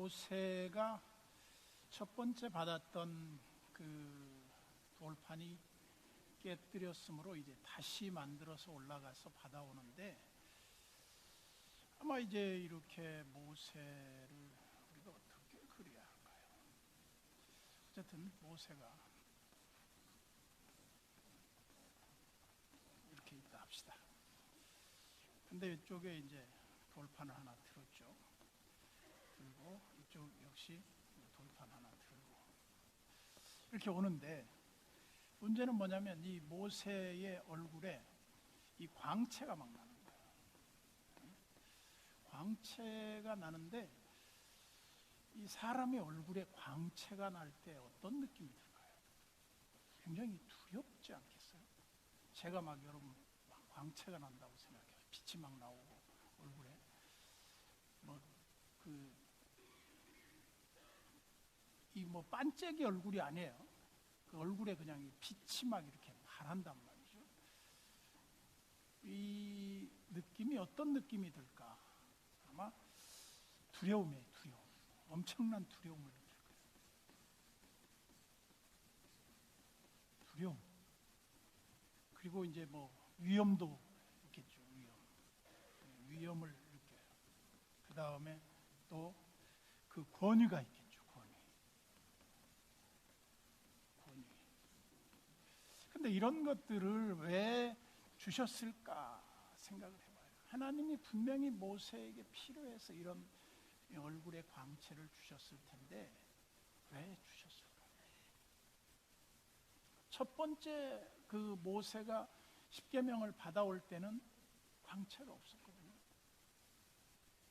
모세가 첫 번째 받았던 그 돌판이 깨뜨렸으므로 이제 다시 만들어서 올라가서 받아오는데, 아마 이제 이렇게 모세를 우리가 어떻게 그려야 할까요? 어쨌든 모세가 이렇게 있다 합시다. 근데 이쪽에 이제 돌판을 하나 들었죠. 들고 이쪽 역시 돌판 하나 들고 이렇게 오는데, 문제는 뭐냐면 이 모세의 얼굴에 이 광채가 막 나는 거예요. 광채가 나는데, 이 사람의 얼굴에 광채가 날 때 어떤 느낌이 들까요? 굉장히 두렵지 않겠어요? 제가 막 여러분 막 광채가 난다고 생각해요. 빛이 막 나오고 얼굴에 뭐 반짝이 얼굴이 아니에요. 그 얼굴에 그냥 빛이 막 이렇게 바란단 말이죠. 이 느낌이 어떤 느낌이 들까? 아마 두려움, 엄청난 두려움을 느낄 거예요. 두려움. 그리고 이제 뭐 위험도 있겠죠. 위험을 느껴요. 그 다음에 또 그 권위가 있겠죠. 권위. 근데 이런 것들을 왜 주셨을까 생각을 해봐요. 하나님이 분명히 모세에게 필요해서 이런 얼굴의 광채를 주셨을 텐데 왜 주셨을까? 첫 번째 그 모세가 십계명을 받아올 때는 광채가 없었거든요.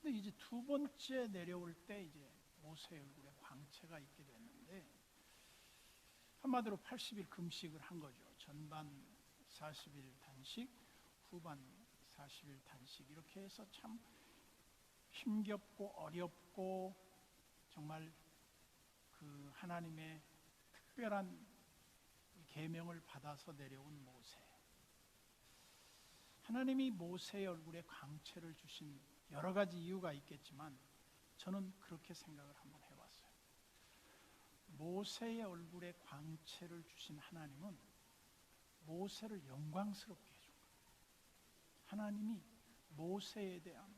근데 이제 두 번째 내려올 때 이제 모세의 얼굴에 광채가 있게 됐는데, 한마디로 80일 금식을 한 거죠. 전반 40일 단식, 후반 40일 단식, 이렇게 해서 참 힘겹고 어렵고 정말 그 하나님의 특별한 계명을 받아서 내려온 모세. 하나님이 모세의 얼굴에 광채를 주신 여러 가지 이유가 있겠지만, 저는 그렇게 생각을 한번 해봤어요. 모세의 얼굴에 광채를 주신 하나님은 모세를 영광스럽게 해준 거예요. 하나님이 모세에 대한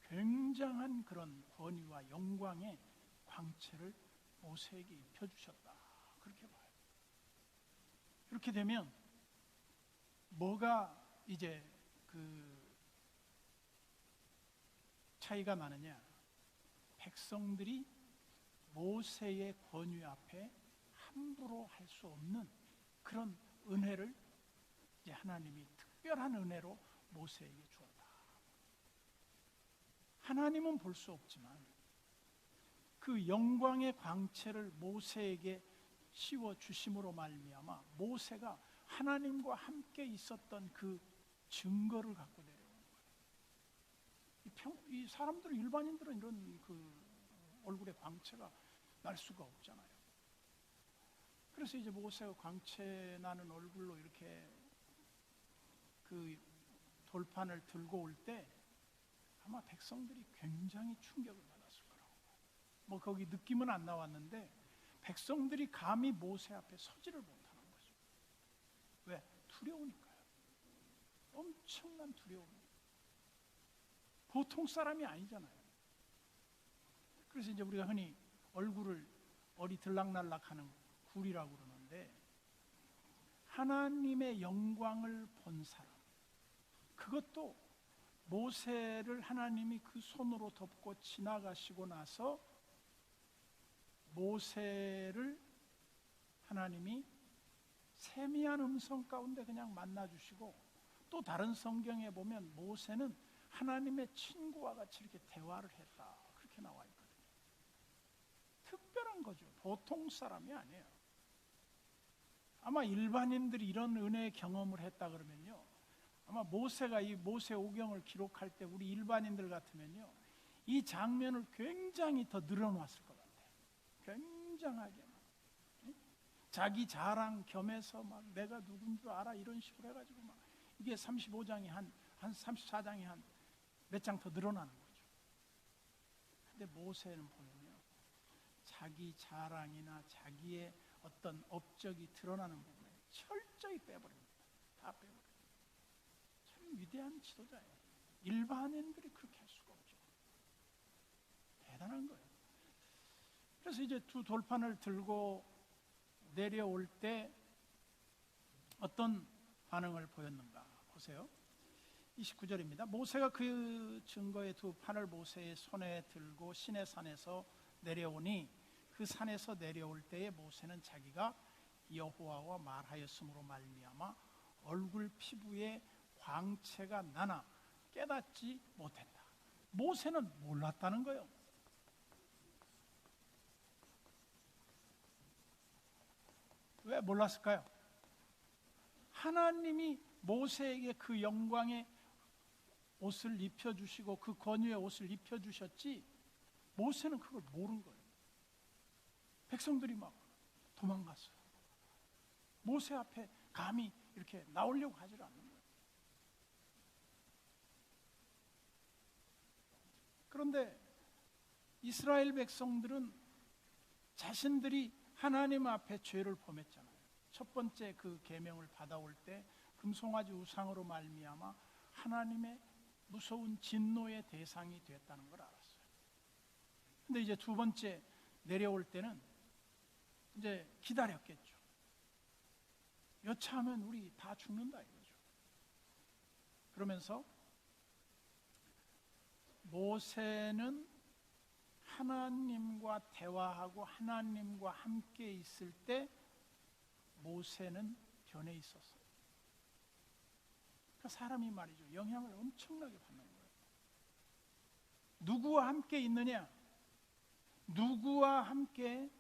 굉장한 그런 권위와 영광의 광채를 모세에게 입혀주셨다, 그렇게 봐요. 이렇게 되면 뭐가 이제 그 차이가 나느냐? 백성들이 모세의 권위 앞에 함부로 할 수 없는 그런 은혜를 이제 하나님이 특별한 은혜로 모세에게 주었다. 하나님은 볼 수 없지만 그 영광의 광채를 모세에게 씌워 주심으로 말미암아 모세가 하나님과 함께 있었던 그 증거를 갖고 내려오는 거예요. 이 사람들은, 일반인들은 이런 그 얼굴에 광채가 날 수가 없잖아요. 그래서 이제 모세가 광채 나는 얼굴로 이렇게 그 돌판을 들고 올 때 아마 백성들이 굉장히 충격을 받았을 거라고. 뭐 거기 느낌은 안 나왔는데 백성들이 감히 모세 앞에 서지를 못하는 거죠. 왜? 두려우니까요. 엄청난 두려움. 보통 사람이 아니잖아요. 그래서 이제 우리가 흔히 얼굴을 어리 들락날락하는 굴이라고 그러는데, 하나님의 영광을 본 사람, 그것도 모세를 하나님이 그 손으로 덮고 지나가시고 나서 모세를 하나님이 세미한 음성 가운데 그냥 만나주시고, 또 다른 성경에 보면 모세는 하나님의 친구와 같이 이렇게 대화를 했다, 그렇게 나와 있거든요. 특별한 거죠. 보통 사람이 아니에요. 아마 일반인들이 이런 은혜의 경험을 했다 그러면요, 아마 모세가 이 모세오경을 기록할 때 우리 일반인들 같으면요, 이 장면을 굉장히 더 늘어놨을 것 같아요. 굉장하게 막 자기 자랑 겸해서 막 내가 누군 줄 알아, 이런 식으로 해가지고 막 이게 35장이 한 34장이 한 몇 장 더 늘어나는 거죠. 근데 모세는 보면요, 자기 자랑이나 자기의 어떤 업적이 드러나는 부분에 철저히 빼버립니다. 다 빼버려요. 참 위대한 지도자예요. 일반인들이 그렇게 할 수가 없죠. 대단한 거예요. 그래서 이제 두 돌판을 들고 내려올 때 어떤 반응을 보였는가 보세요. 29절입니다. 모세가 그 증거의 두 판을 모세의 손에 들고 시내산에서 내려오니 그 산에서 내려올 때에 모세는 자기가 여호와와 말하였으므로 말미암아 얼굴 피부에 광채가 나나 깨닫지 못했다. 모세는 몰랐다는 거예요. 왜 몰랐을까요? 하나님이 모세에게 그 영광의 옷을 입혀주시고 그 권위의 옷을 입혀주셨지 모세는 그걸 모른 거예요. 백성들이 막 도망갔어요. 모세 앞에 감히 이렇게 나오려고 하지 않는 거예요. 그런데 이스라엘 백성들은 자신들이 하나님 앞에 죄를 범했잖아요. 첫 번째 그 계명을 받아올 때 금송아지 우상으로 말미암아 하나님의 무서운 진노의 대상이 됐다는 걸 알았어요. 근데 이제 두 번째 내려올 때는 이제 기다렸겠죠. 여차하면 우리 다 죽는다 이거죠. 그러면서 모세는 하나님과 대화하고 하나님과 함께 있을 때 모세는 변해 있었어요. 그러니까 사람이 말이죠. 영향을 엄청나게 받는 거예요. 누구와 함께 있느냐? 누구와 함께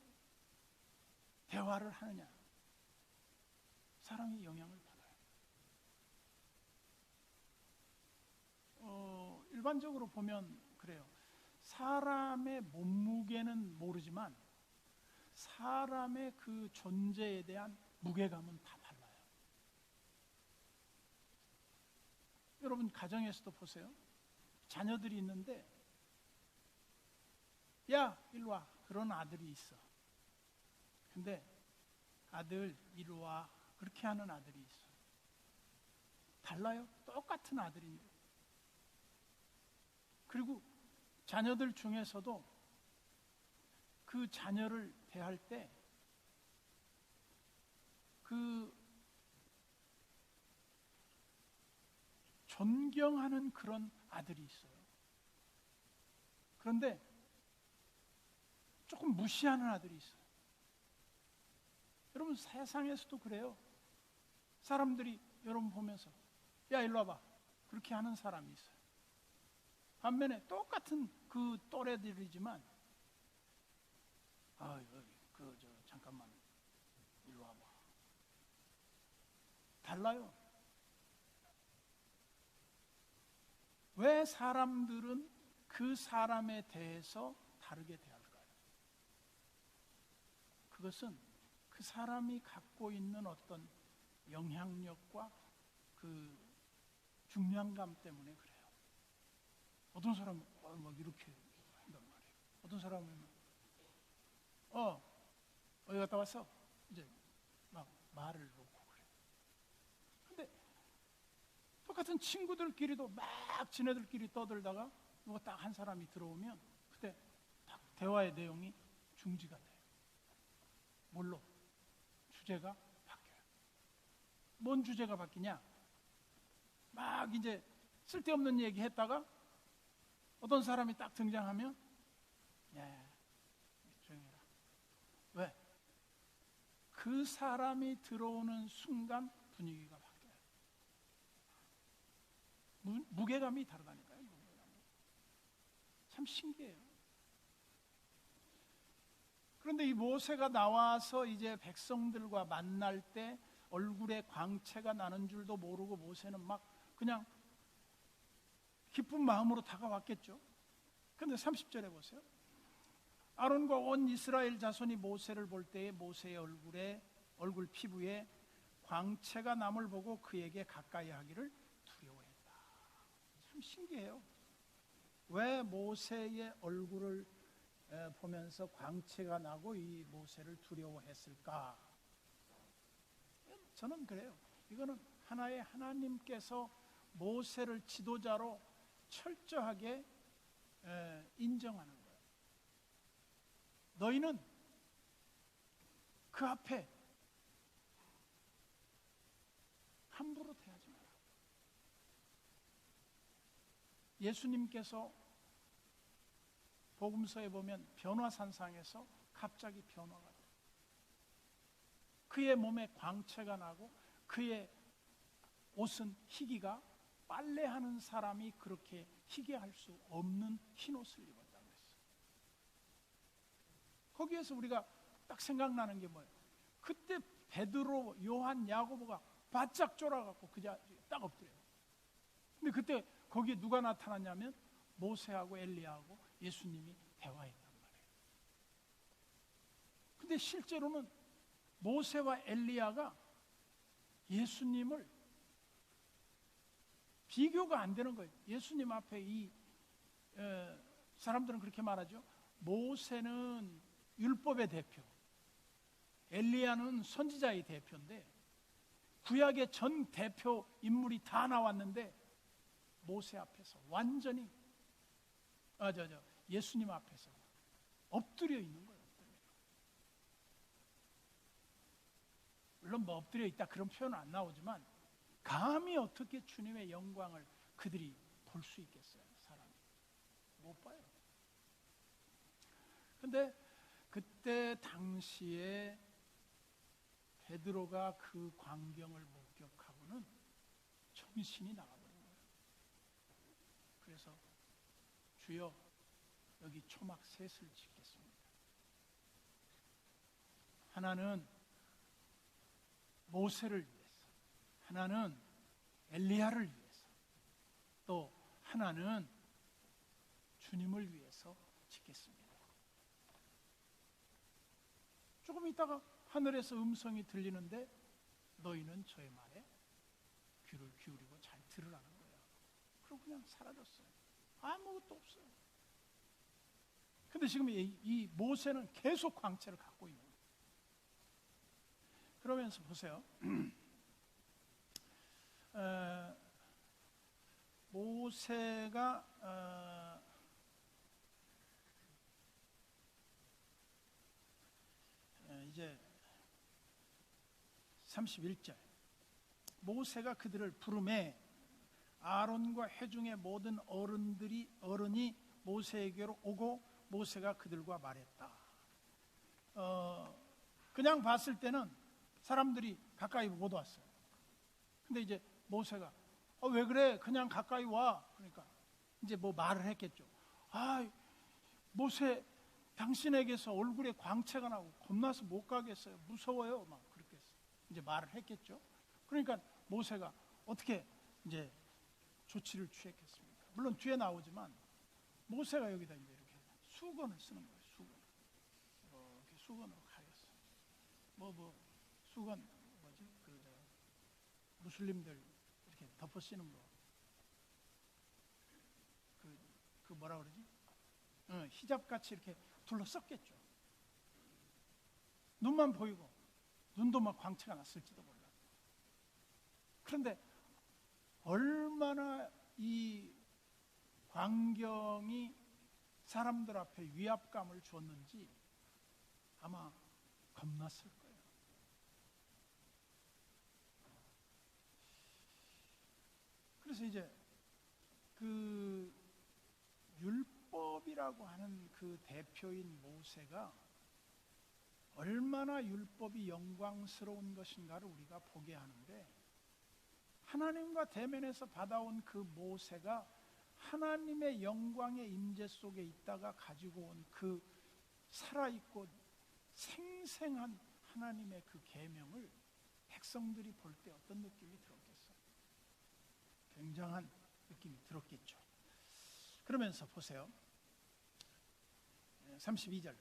대화를 하느냐? 사람이 영향을 받아요. 일반적으로 보면 그래요. 사람의 몸무게는 모르지만 사람의 그 존재에 대한 무게감은 다 달라요. 여러분 가정에서도 보세요. 자녀들이 있는데 야 일로 와 그런 아들이 있어. 근데 아들 이리 와 그렇게 하는 아들이 있어. 달라요. 똑같은 아들인데. 그리고 자녀들 중에서도 그 자녀를 대할 때 그 존경하는 그런 아들이 있어요. 그런데 조금 무시하는 아들이 있어요. 여러분 세상에서도 그래요. 사람들이 여러분 보면서 야 일로 와봐 그렇게 하는 사람이 있어요. 반면에 똑같은 그 또래들이지만 잠깐만 일로 와봐 달라요. 왜 사람들은 그 사람에 대해서 다르게 대할까요? 그것은 그 사람이 갖고 있는 어떤 영향력과 그 중량감 때문에 그래요. 어떤 사람은 막 이렇게 한단 말이에요. 어떤 사람은 어디 갔다 왔어? 이제 막 말을 놓고 그래요. 근데 똑같은 친구들끼리도 막 지네들끼리 떠들다가 누가 딱 한 사람이 들어오면 그때 딱 대화의 내용이 중지가 돼요. 뭘로? 주제가 바뀌어요. 뭔 주제가 바뀌냐? 막 이제 쓸데없는 얘기 했다가 어떤 사람이 딱 등장하면 조용히 해라. 왜? 그 사람이 들어오는 순간 분위기가 바뀌어요. 무게감이 다르다니까요. 참 신기해요. 그런데 이 모세가 나와서 이제 백성들과 만날 때 얼굴에 광채가 나는 줄도 모르고 모세는 막 그냥 기쁜 마음으로 다가왔겠죠. 그런데 30절에 보세요. 아론과 온 이스라엘 자손이 모세를 볼 때에 모세의 얼굴 피부에 광채가 남을 보고 그에게 가까이 하기를 두려워했다. 참 신기해요. 왜 모세의 얼굴을 보면서 광채가 나고 이 모세를 두려워했을까? 저는 그래요. 이거는 하나의 하나님께서 모세를 지도자로 철저하게 인정하는 거예요. 너희는 그 앞에 함부로 대하지 마라. 예수님께서 복음서에 보면 변화산상에서 갑자기 변화가 돼요. 그의 몸에 광채가 나고 그의 옷은 희기가 빨래하는 사람이 그렇게 희게할 수 없는 흰옷을 입었다고 했어요. 거기에서 우리가 딱 생각나는 게 뭐예요? 그때 베드로, 요한, 야고보가 바짝 쫄아갖고 그 자리에 딱 엎드려요. 근데 그때 거기에 누가 나타났냐면 모세하고 엘리야하고 예수님이 대화했단 말이에요. 근데 실제로는 모세와 엘리야가 예수님을 비교가 안 되는 거예요. 예수님 앞에 이 사람들은 그렇게 말하죠. 모세는 율법의 대표, 엘리야는 선지자의 대표인데 구약의 전 대표 인물이 다 나왔는데 모세 앞에서 완전히 예수님 앞에서 엎드려 있는 거예요. 물론 뭐 엎드려 있다 그런 표현은 안 나오지만 감히 어떻게 주님의 영광을 그들이 볼 수 있겠어요? 사람이 못 봐요. 근데 그때 당시에 베드로가 그 광경을 목격하고는 정신이 나가버린 거예요. 그래서 주여 여기 초막 셋을 짓겠습니다. 하나는 모세를 위해서, 하나는 엘리야를 위해서, 또 하나는 주님을 위해서 짓겠습니다. 조금 있다가 하늘에서 음성이 들리는데 너희는 저의 말에 귀를 기울이고 잘 들으라는 거예요. 그리고 그냥 사라졌어요. 아무것도 없어요. 근데 지금 이 모세는 계속 광채를 갖고 있는 거예요. 그러면서 보세요. 모세가 이제 31절 모세가 그들을 부르매 아론과 회중의 모든 어른이 모세에게로 오고 모세가 그들과 말했다. 그냥 봤을 때는 사람들이 가까이 못 왔어요. 근데 이제 모세가 왜 그래? 그냥 가까이 와. 그러니까 이제 뭐 말을 했겠죠. 모세 당신에게서 얼굴에 광채가 나고 겁나서 못 가겠어요. 무서워요. 막 그렇게 이제 말을 했겠죠. 그러니까 모세가 어떻게 이제 조치를 취했겠습니까? 물론 뒤에 나오지만 모세가 여기다 이제 이렇게 수건을 쓰는 거예요. 수건. 이렇게 수건으로 가렸어요. 수건 뭐지? 무슬림들 이렇게 덮어 쓰는 거. 그 뭐라 그러지? 히잡 같이 이렇게 둘러썼겠죠. 눈만 보이고 눈도 막 광채가 났을지도 몰라. 그런데 얼마나 이 광경이 사람들 앞에 위압감을 주었는지 아마 겁났을 거예요. 그래서 이제 그 율법이라고 하는 그 대표인 모세가 얼마나 율법이 영광스러운 것인가를 우리가 보게 하는데, 하나님과 대면에서 받아온 그 모세가 하나님의 영광의 임재 속에 있다가 가지고 온 그 살아있고 생생한 하나님의 그 계명을 백성들이 볼 때 어떤 느낌이 들었겠어요? 굉장한 느낌이 들었겠죠. 그러면서 보세요. 32절.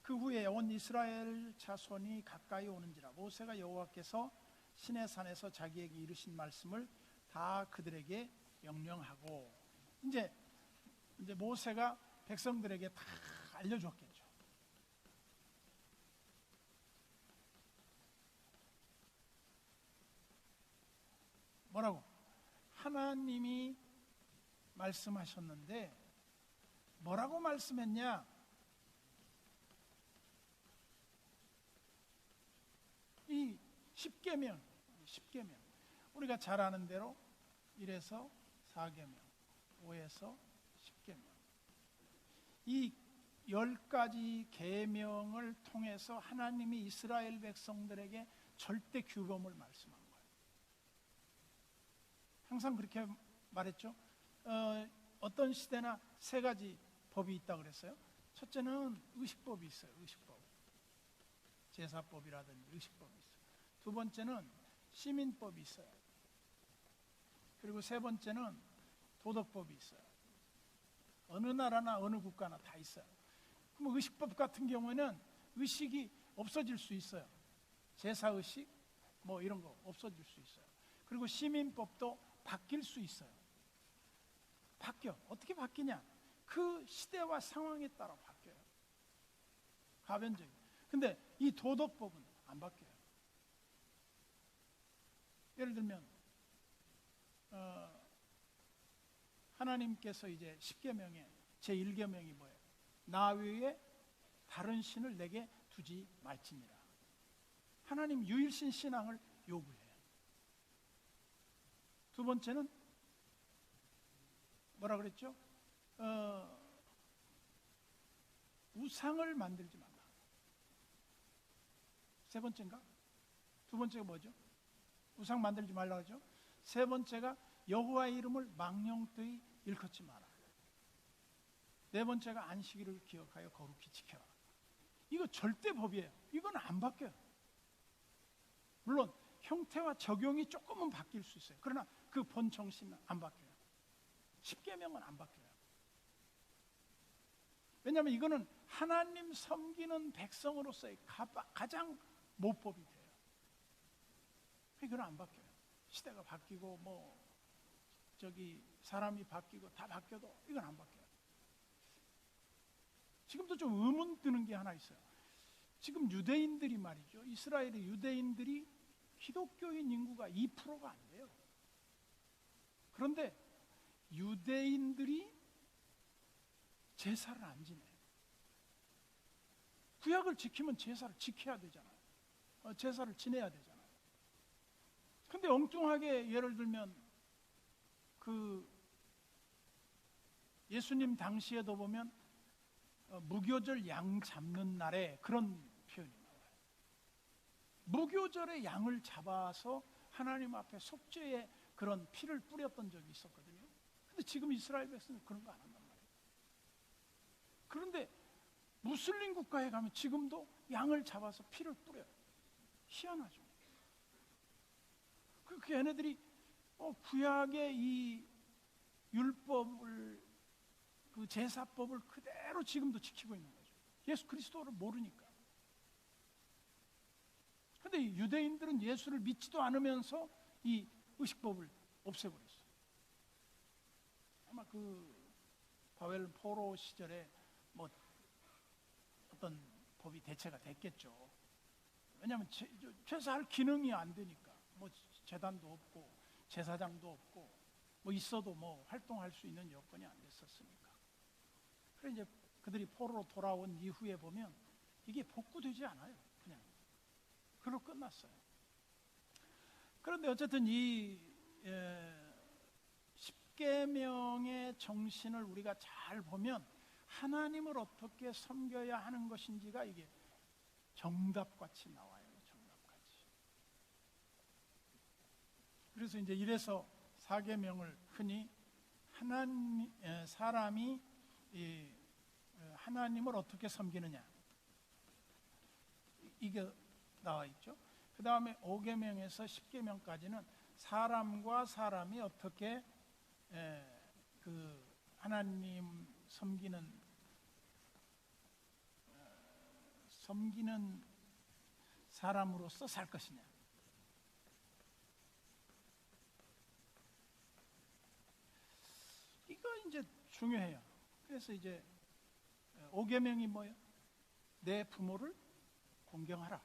그 후에 온 이스라엘 자손이 가까이 오는지라 모세가 여호와께서 시내산에서 자기에게 이르신 말씀을 다 그들에게 명령하고, 이제 모세가 백성들에게 다 알려줬겠죠. 뭐라고? 하나님이 말씀하셨는데 뭐라고 말씀했냐? 이 10계명 우리가 잘 아는 대로 1에서 4계명, 5에서 10계명, 이 10가지 계명을 통해서 하나님이 이스라엘 백성들에게 절대 규범을 말씀한 거예요. 항상 그렇게 말했죠. 어떤 시대나 3가지 법이 있다고 그랬어요. 첫째는 의식법이 있어요. 의식법, 제사법이라든지 의식법이 있어요. 두 번째는 시민법이 있어요. 그리고 세 번째는 도덕법이 있어요. 어느 나라나 어느 국가나 다 있어요. 그럼 의식법 같은 경우에는 의식이 없어질 수 있어요. 제사의식 뭐 이런 거 없어질 수 있어요. 그리고 시민법도 바뀔 수 있어요. 바뀌어. 어떻게 바뀌냐? 그 시대와 상황에 따라 바뀌어요. 가변적인. 근데 이 도덕법은 안 바뀌어요. 예를 들면 하나님께서 이제 10계명에 제1계명이 뭐예요? 나 외에 다른 신을 내게 두지 말지니라. 하나님 유일신 신앙을 요구해요. 두 번째는 뭐라 그랬죠? 우상을 만들지 말라. 세 번째인가? 두 번째가 뭐죠? 우상 만들지 말라 그러죠? 세 번째가 여호와의 이름을 망령되이 일컫지 마라. 네 번째가 안식일을 기억하여 거룩히 지켜라. 이거 절대 법이에요. 이건 안 바뀌어요. 물론 형태와 적용이 조금은 바뀔 수 있어요. 그러나 그 본 정신은 안 바뀌어요. 10계명은 안 바뀌어요. 왜냐하면 이거는 하나님 섬기는 백성으로서의 가장 모법이 돼요. 이건 안 바뀌어요. 시대가 바뀌고 사람이 바뀌고 다 바뀌어도 이건 안 바뀌어요. 지금도 좀 의문 드는 게 하나 있어요. 지금 유대인들이 말이죠. 이스라엘의 유대인들이 기독교인 인구가 2%가 안 돼요. 그런데 유대인들이 제사를 안 지내요. 구약을 지키면 제사를 지켜야 되잖아요. 제사를 지내야 되잖아요. 근데 엉뚱하게 예를 들면 예수님 당시에도 보면 무교절 양 잡는 날에 그런 표현이 나와요. 무교절에 양을 잡아서 하나님 앞에 속죄의 그런 피를 뿌렸던 적이 있었거든요. 근데 지금 이스라엘 백성은 그런 거 안 한단 말이에요. 그런데 무슬림 국가에 가면 지금도 양을 잡아서 피를 뿌려요. 희한하죠. 그 얘네들이 구약의 이 율법을, 그 제사법을 그대로 지금도 지키고 있는 거죠. 예수 그리스도를 모르니까. 그런데 유대인들은 예수를 믿지도 않으면서 이 의식법을 없애버렸어요. 아마 바벨 포로 시절에 어떤 법이 대체가 됐겠죠. 왜냐하면 제사할 기능이 안 되니까. 제단도 없고 제사장도 없고 있어도 활동할 수 있는 여건이 안 됐었으니까. 그래 이제 그들이 포로로 돌아온 이후에 보면 이게 복구되지 않아요. 그냥 그걸로 끝났어요. 그런데 어쨌든 이 10계명의 정신을 우리가 잘 보면 하나님을 어떻게 섬겨야 하는 것인지가 이게 정답같이 나와요. 그래서 이제 이래서 4계명을 흔히 사람이 하나님을 어떻게 섬기느냐 이게 나와 있죠. 그 다음에 5계명에서 10계명까지는 사람과 사람이 어떻게 하나님 섬기는 사람으로서 살 것이냐. 이거 이제 중요해요. 그래서 이제 5계명이 뭐예요? 내 부모를 공경하라.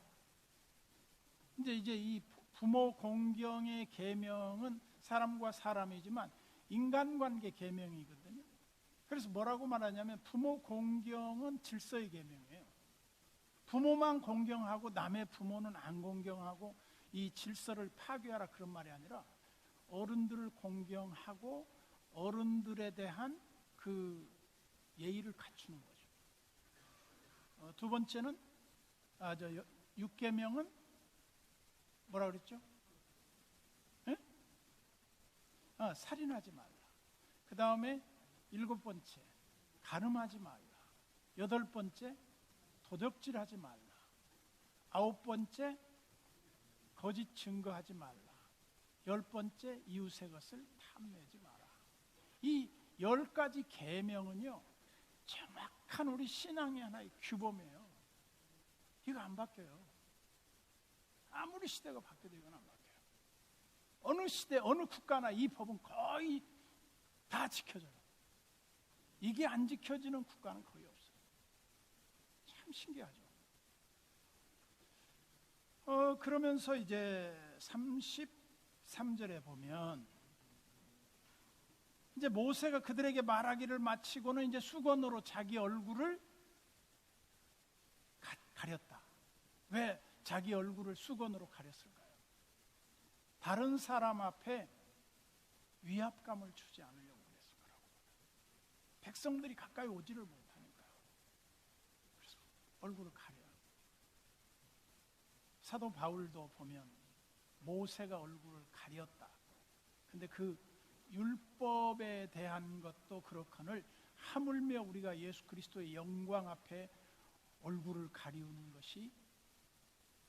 이제 이 부모 공경의 계명은 사람과 사람이지만 인간관계 계명이거든요. 그래서 뭐라고 말하냐면 부모 공경은 질서의 계명이에요. 부모만 공경하고 남의 부모는 안 공경하고 이 질서를 파괴하라 그런 말이 아니라 어른들을 공경하고 어른들에 대한 그 예의를 갖추는 거죠. 두 번째는 6계명은 뭐라 그랬죠? 예? 살인하지 말라. 그 다음에 7번째 간음하지 말라. 8번째 도적질하지 말라. 9번째 거짓 증거하지 말라. 10번째 이웃의 것을 탐내지 마라. 이 10가지 계명은요 정확한 우리 신앙의 하나의 규범이에요. 이거 안 바뀌어요. 아무리 시대가 바뀌어도 이건 안 바뀌어요. 어느 시대 어느 국가나 이 법은 거의 다 지켜져요. 이게 안 지켜지는 국가는 거의 없어요. 참 신기하죠. 그러면서 이제 33절에 보면 이제 모세가 그들에게 말하기를 마치고는 이제 수건으로 자기 얼굴을 가렸다. 왜 자기 얼굴을 수건으로 가렸을까요? 다른 사람 앞에 위압감을 주지 않으려고 그랬을 거라고. 백성들이 가까이 오지를 못하니까요. 그래서 얼굴을 가려요. 사도 바울도 보면 모세가 얼굴을 가렸다. 근데 그 율법에 대한 것도 그렇거늘 하물며 우리가 예수 그리스도의 영광 앞에 얼굴을 가리우는 것이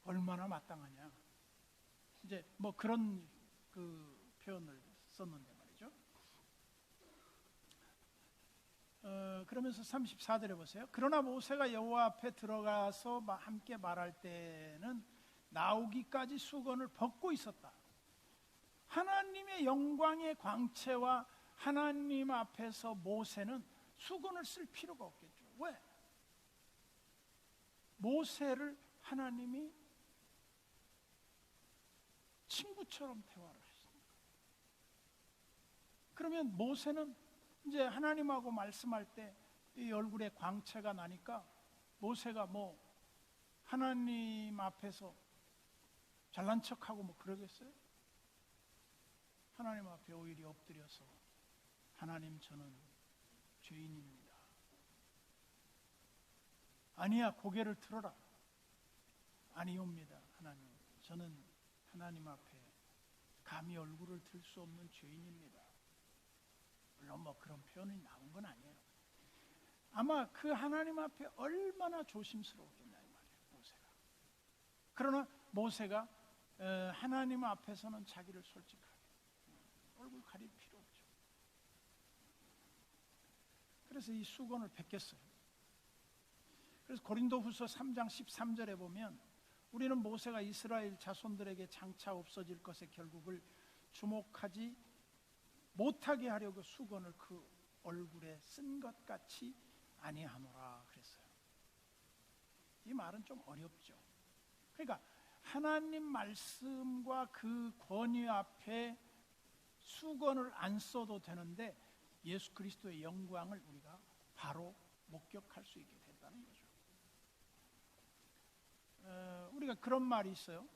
얼마나 마땅하냐. 이제 뭐 그런 그 표현을 썼는데 말이죠. 그러면서 34절에 보세요. 그러나 모세가 여호와 앞에 들어가서 함께 말할 때는 나오기까지 수건을 벗고 있었다. 하나님의 영광의 광채와 하나님 앞에서 모세는 수건을 쓸 필요가 없겠죠. 왜? 모세를 하나님이 친구처럼 대화를 하시니까. 그러면 모세는 이제 하나님하고 말씀할 때 이 얼굴에 광채가 나니까 모세가 뭐 하나님 앞에서 잘난 척하고 뭐 그러겠어요? 하나님 앞에 오히려 엎드려서 하나님 저는 죄인입니다. 아니야 고개를 들어라. 아니옵니다 하나님. 저는 하나님 앞에 감히 얼굴을 들 수 없는 죄인입니다. 물론 뭐 그런 표현이 나온 건 아니에요. 아마 그 하나님 앞에 얼마나 조심스러웠겠냐 이 말이에요 모세가. 그러나 모세가 하나님 앞에서는 자기를 솔직하게 얼굴 가릴 필요 없죠. 그래서 이 수건을 벗겼어요. 그래서 고린도후서 3장 13절에 보면 우리는 모세가 이스라엘 자손들에게 장차 없어질 것의 결국을 주목하지 못하게 하려고 수건을 그 얼굴에 쓴 것 같이 아니하노라 그랬어요. 이 말은 좀 어렵죠. 그러니까 하나님 말씀과 그 권위 앞에 수건을 안 써도 되는데 예수 그리스도의 영광을 우리가 바로 목격할 수 있게 됐다는 거죠. 우리가 그런 말이 있어요.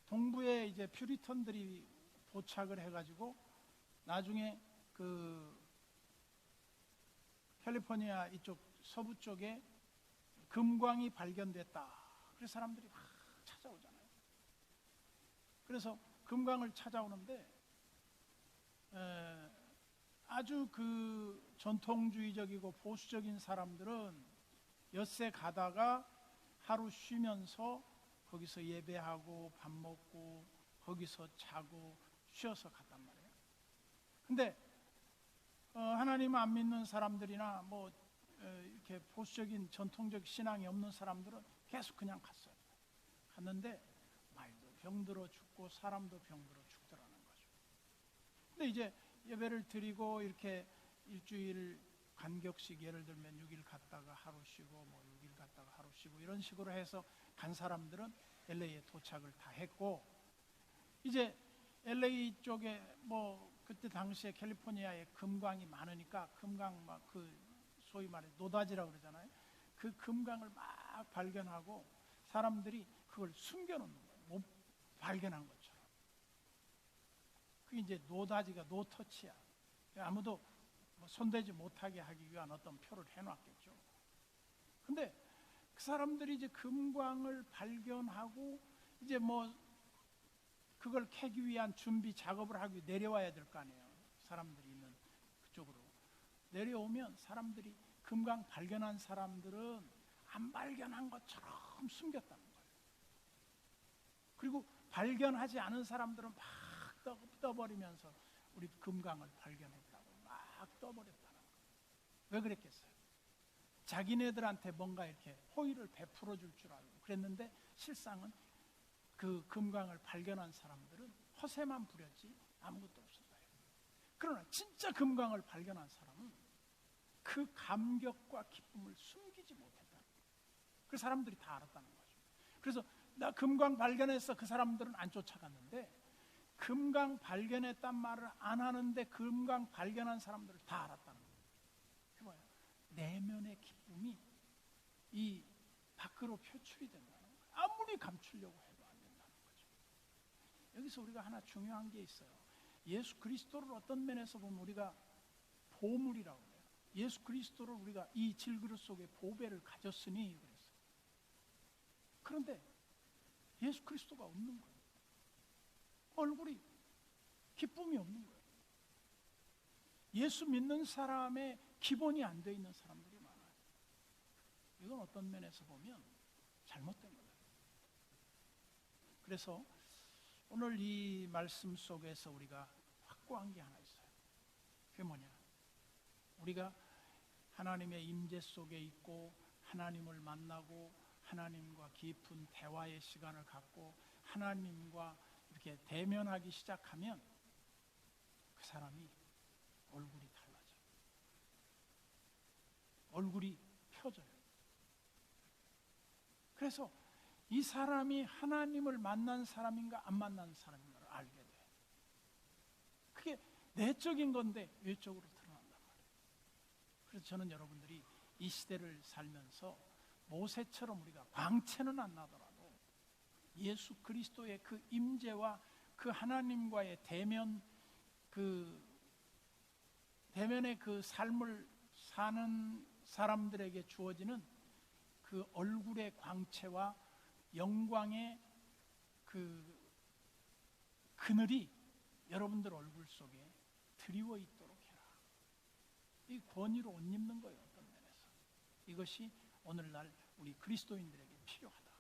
동부에 이제 퓨리턴들이 도착을 해가지고 나중에 그 캘리포니아 이쪽 서부 쪽에 금광이 발견됐다. 그래서 사람들이 막 찾아오잖아요. 그래서 금광을 찾아오는데 아주 그 전통주의적이고 보수적인 사람들은 엿새 가다가 하루 쉬면서 거기서 예배하고 밥 먹고 거기서 자고 쉬어서 갔단 말이에요. 근데 하나님 안 믿는 사람들이나 뭐 이렇게 보수적인 전통적 신앙이 없는 사람들은 계속 그냥 갔어요. 갔는데 말도 병들어 죽고 사람도 병들어 죽더라는 거죠. 근데 이제 예배를 드리고 이렇게 일주일 간격씩 예를 들면 6일 갔다가 하루 쉬고 뭐 6일 갔다가 하루 쉬고 이런 식으로 해서 간 사람들은 LA에 도착을 다 했고, 이제 LA 쪽에 뭐 그때 당시에 캘리포니아에 금광이 많으니까 금광 막 그 소위 말해 노다지라고 그러잖아요. 그 금광을 막 발견하고 사람들이 그걸 숨겨놓는 거예요. 못 발견한 것처럼. 그게 이제 노다지가 노터치야. 아무도 뭐 손대지 못하게 하기 위한 어떤 표를 해놨겠죠. 근데 그 사람들이 이제 금광을 발견하고 이제 뭐 그걸 캐기 위한 준비 작업을 하기 위해 내려와야 될 거 아니에요. 사람들이 있는 그쪽으로 내려오면 사람들이 금광 발견한 사람들은 안 발견한 것처럼 숨겼다는 거예요. 그리고 발견하지 않은 사람들은 막 떠버리면서 우리 금광을 발견했다고 막 떠버렸다는 거예요. 왜 그랬겠어요? 자기네들한테 뭔가 이렇게 호의를 베풀어 줄 줄 알고 그랬는데 실상은 그 금광을 발견한 사람들은 허세만 부렸지 아무것도 없었어요. 그러나 진짜 금광을 발견한 사람은 그 감격과 기쁨을 숨기지 못했다는 거예요. 그 사람들이 다 알았다는 거죠. 그래서 나 금광 발견했어. 그 사람들은 안 쫓아갔는데 금광 발견했단 말을 안 하는데 금광 발견한 사람들을 다 알았다는 거예요. 그게 뭐예요? 내면의 기쁨이 이 밖으로 표출이 된다는 거예요. 아무리 감추려고 해도 안 된다는 거죠. 여기서 우리가 하나 중요한 게 있어요. 예수 그리스도를 어떤 면에서 보면 우리가 보물이라고 해요. 예수 그리스도를 우리가 이 질그릇 속에 보배를 가졌으니 그랬어요. 그런데 예수 그리스도가 없는 거예요. 얼굴이 기쁨이 없는 거예요. 예수 믿는 사람의 기본이 안 돼 있는 사람들이 많아요. 이건 어떤 면에서 보면 잘못된 거예요. 그래서 오늘 이 말씀 속에서 우리가 확고한 게 하나 있어요. 그게 뭐냐? 우리가 하나님의 임재 속에 있고 하나님을 만나고 하나님과 깊은 대화의 시간을 갖고 하나님과 이렇게 대면하기 시작하면 그 사람이 얼굴이 달라져요. 얼굴이 펴져요. 그래서 이 사람이 하나님을 만난 사람인가 안 만난 사람인가를 알게 돼요. 그게 내적인 건데 외적으로 드러난단 말이에요. 그래서 저는 여러분들이 이 시대를 살면서 모세처럼 우리가 광채는 안 나더라도 예수 그리스도의 그 임재와 그 하나님과의 대면의 그 삶을 사는 사람들에게 주어지는 그 얼굴의 광채와 영광의 그 그늘이 여러분들 얼굴 속에 드리워 있도록 해라. 이 권위로 옷 입는 거예요. 어떤 면에서 이것이 오늘날 우리 그리스도인들에게 필요하다.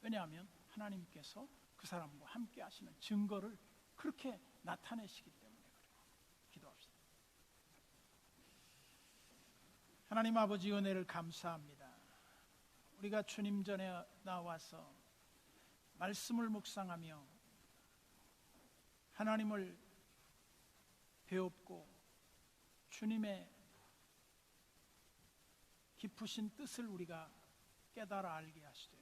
왜냐하면 하나님께서 그 사람과 함께 하시는 증거를 그렇게 나타내시기 때문에 그래요. 기도합시다. 하나님 아버지 은혜를 감사합니다. 우리가 주님 전에 나와서 말씀을 묵상하며 하나님을 배웁고 주님의 깊으신 뜻을 우리가 깨달아 알게 하시되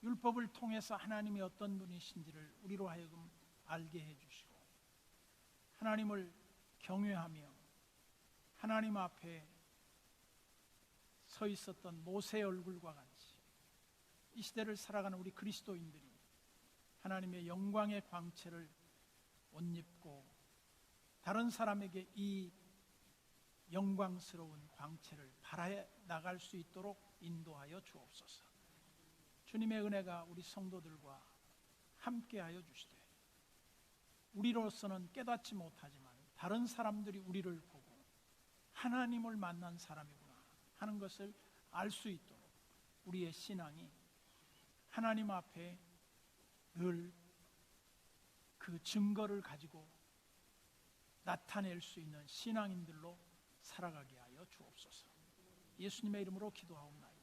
율법을 통해서 하나님이 어떤 분이신지를 우리로 하여금 알게 해주시고 하나님을 경외하며 하나님 앞에 서 있었던 모세의 얼굴과 같이 이 시대를 살아가는 우리 그리스도인들이 하나님의 영광의 광채를 옷 입고 다른 사람에게 이 영광스러운 광채를 발하여 나갈 수 있도록 인도하여 주옵소서. 주님의 은혜가 우리 성도들과 함께하여 주시되 우리로서는 깨닫지 못하지만 다른 사람들이 우리를 보고 하나님을 만난 사람이구나 하는 것을 알 수 있도록 우리의 신앙이 하나님 앞에 늘 그 증거를 가지고 나타낼 수 있는 신앙인들로 살아가게 하여 주옵소서. 예수님의 이름으로 기도하옵나이다.